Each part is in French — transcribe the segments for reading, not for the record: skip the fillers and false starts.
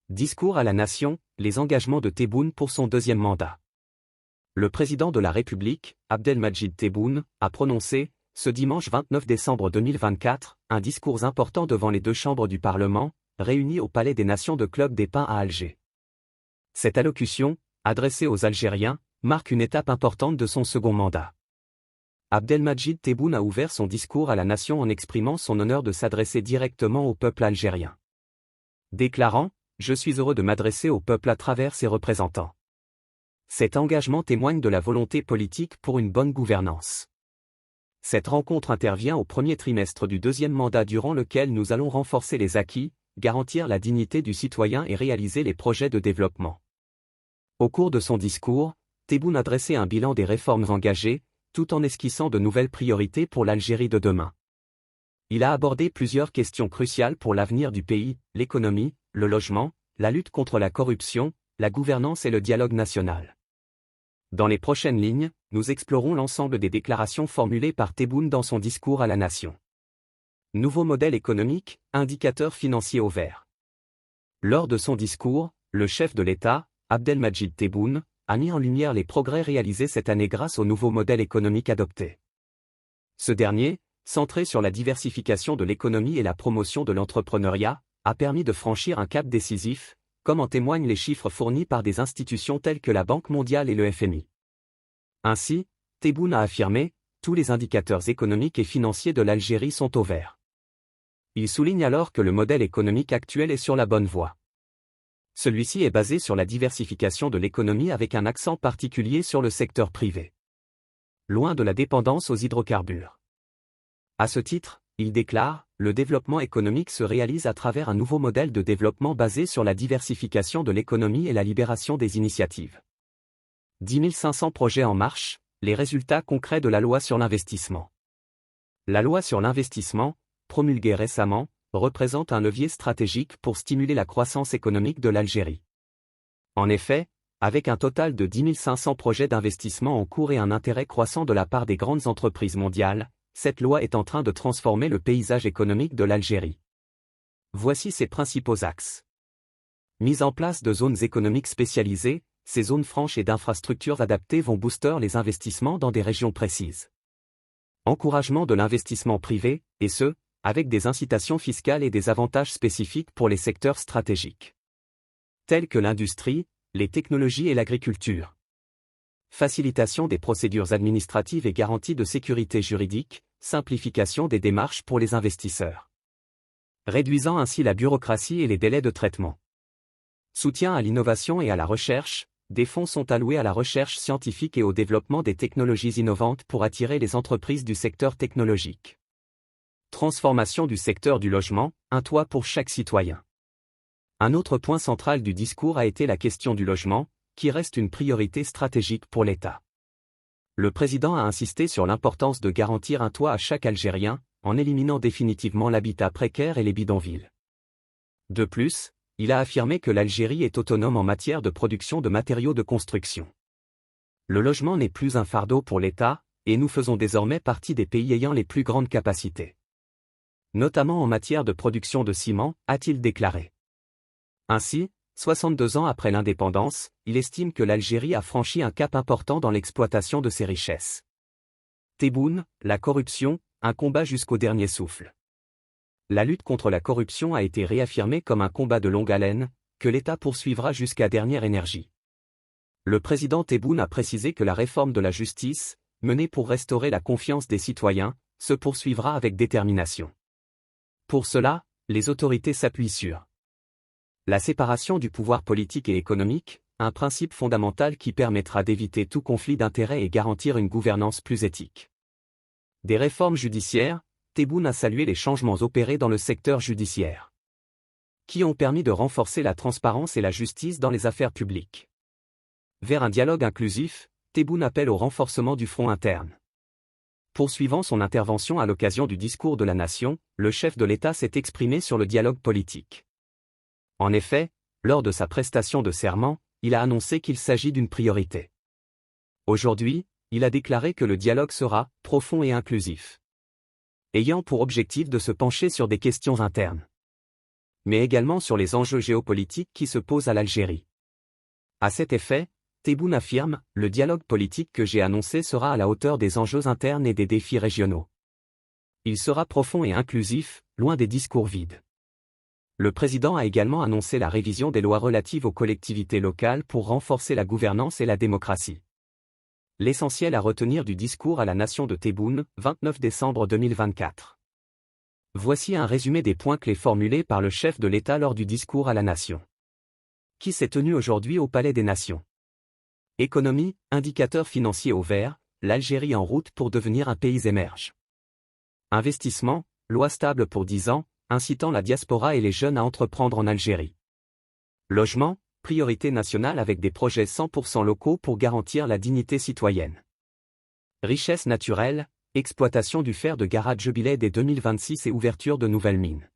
Discours à la nation, les engagements de Tebboune pour son deuxième mandat. Le président de la République, Abdelmadjid Tebboune, a prononcé, ce dimanche 29 décembre 2024, un discours important devant les deux chambres du Parlement, réunies au Palais des Nations de Club des Pins à Alger. Cette allocution, adressée aux Algériens, marque une étape importante de son second mandat. Abdelmadjid Tebboune a ouvert son discours à la nation en exprimant son honneur de s'adresser directement au peuple algérien. Déclarant « Je suis heureux de m'adresser au peuple à travers ses représentants ». Cet engagement témoigne de la volonté politique pour une bonne gouvernance. Cette rencontre intervient au premier trimestre du deuxième mandat durant lequel nous allons renforcer les acquis, garantir la dignité du citoyen et réaliser les projets de développement. Au cours de son discours, Tebboune a dressé un bilan des réformes engagées, tout en esquissant de nouvelles priorités pour l'Algérie de demain. Il a abordé plusieurs questions cruciales pour l'avenir du pays, l'économie, le logement, la lutte contre la corruption, la gouvernance et le dialogue national. Dans les prochaines lignes, nous explorons l'ensemble des déclarations formulées par Tebboune dans son discours à la nation. Nouveau modèle économique, indicateurs financiers au vert. Lors de son discours, le chef de l'État, Abdelmadjid Tebboune, a mis en lumière les progrès réalisés cette année grâce au nouveau modèle économique adopté. Ce dernier, centré sur la diversification de l'économie et la promotion de l'entrepreneuriat, a permis de franchir un cap décisif, comme en témoignent les chiffres fournis par des institutions telles que la Banque mondiale et le FMI. Ainsi, Tebboune a affirmé, tous les indicateurs économiques et financiers de l'Algérie sont au vert. Il souligne alors que le modèle économique actuel est sur la bonne voie. Celui-ci est basé sur la diversification de l'économie avec un accent particulier sur le secteur privé. Loin de la dépendance aux hydrocarbures. À ce titre, il déclare, le développement économique se réalise à travers un nouveau modèle de développement basé sur la diversification de l'économie et la libération des initiatives. 10 500 projets en marche, les résultats concrets de la loi sur l'investissement. La loi sur l'investissement, promulguée récemment, représente un levier stratégique pour stimuler la croissance économique de l'Algérie. En effet, avec un total de 10 500 projets d'investissement en cours et un intérêt croissant de la part des grandes entreprises mondiales, cette loi est en train de transformer le paysage économique de l'Algérie. Voici ses principaux axes. Mise en place de zones économiques spécialisées, ces zones franches et d'infrastructures adaptées vont booster les investissements dans des régions précises. Encouragement de l'investissement privé, et ce, avec des incitations fiscales et des avantages spécifiques pour les secteurs stratégiques. Tels que l'industrie, les technologies et l'agriculture. Facilitation des procédures administratives et garantie de sécurité juridique, simplification des démarches pour les investisseurs. Réduisant ainsi la bureaucratie et les délais de traitement. Soutien à l'innovation et à la recherche, des fonds sont alloués à la recherche scientifique et au développement des technologies innovantes pour attirer les entreprises du secteur technologique. Transformation du secteur du logement, un toit pour chaque citoyen. Un autre point central du discours a été la question du logement, qui reste une priorité stratégique pour l'État. Le président a insisté sur l'importance de garantir un toit à chaque Algérien, en éliminant définitivement l'habitat précaire et les bidonvilles. De plus, il a affirmé que l'Algérie est autonome en matière de production de matériaux de construction. Le logement n'est plus un fardeau pour l'État, et nous faisons désormais partie des pays ayant les plus grandes capacités. Notamment en matière de production de ciment, a-t-il déclaré. Ainsi, 62 ans après l'indépendance, il estime que l'Algérie a franchi un cap important dans l'exploitation de ses richesses. Tebboune, la corruption, un combat jusqu'au dernier souffle. La lutte contre la corruption a été réaffirmée comme un combat de longue haleine, que l'État poursuivra jusqu'à dernière énergie. Le président Tebboune a précisé que la réforme de la justice, menée pour restaurer la confiance des citoyens, se poursuivra avec détermination. Pour cela, les autorités s'appuient sur la séparation du pouvoir politique et économique, un principe fondamental qui permettra d'éviter tout conflit d'intérêts et garantir une gouvernance plus éthique. Des réformes judiciaires, Tebboune a salué les changements opérés dans le secteur judiciaire, qui ont permis de renforcer la transparence et la justice dans les affaires publiques. Vers un dialogue inclusif, Tebboune appelle au renforcement du front interne. Poursuivant son intervention à l'occasion du discours de la nation, le chef de l'État s'est exprimé sur le dialogue politique. En effet, lors de sa prestation de serment, il a annoncé qu'il s'agit d'une priorité. Aujourd'hui, il a déclaré que le dialogue sera « profond et inclusif », ayant pour objectif de se pencher sur des questions internes. mais également sur les enjeux géopolitiques qui se posent à l'Algérie. À cet effet, Tebboune affirme, le dialogue politique que j'ai annoncé sera à la hauteur des enjeux internes et des défis régionaux. Il sera profond et inclusif, loin des discours vides. Le président a également annoncé la révision des lois relatives aux collectivités locales pour renforcer la gouvernance et la démocratie. L'essentiel à retenir du discours à la nation de Tebboune, 29 décembre 2024. Voici un résumé des points clés formulés par le chef de l'État lors du discours à la nation, qui s'est tenu aujourd'hui au Palais des Nations. Économie, indicateurs financiers au vert, l'Algérie en route pour devenir un pays émerge. Investissement, loi stable pour 10 ans, incitant la diaspora et les jeunes à entreprendre en Algérie. Logement, priorité nationale avec des projets 100% locaux pour garantir la dignité citoyenne. Richesse naturelle, exploitation du fer de Garat Jubilé dès 2026 et ouverture de nouvelles mines.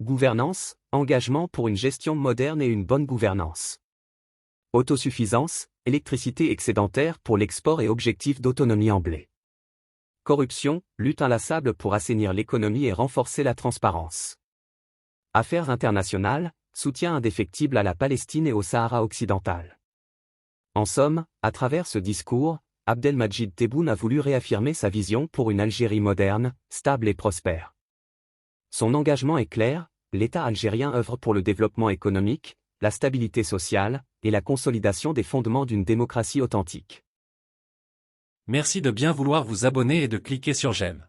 Gouvernance, engagement pour une gestion moderne et une bonne gouvernance. Autosuffisance, électricité excédentaire pour l'export et objectif d'autonomie en blé. Corruption, lutte inlassable pour assainir l'économie et renforcer la transparence. Affaires internationales, soutien indéfectible à la Palestine et au Sahara occidental. En somme, à travers ce discours, Abdelmadjid Tebboune a voulu réaffirmer sa vision pour une Algérie moderne, stable et prospère. Son engagement est clair, l'État algérien œuvre pour le développement économique, la stabilité sociale, et la consolidation des fondements d'une démocratie authentique. Merci de bien vouloir vous abonner et de cliquer sur j'aime.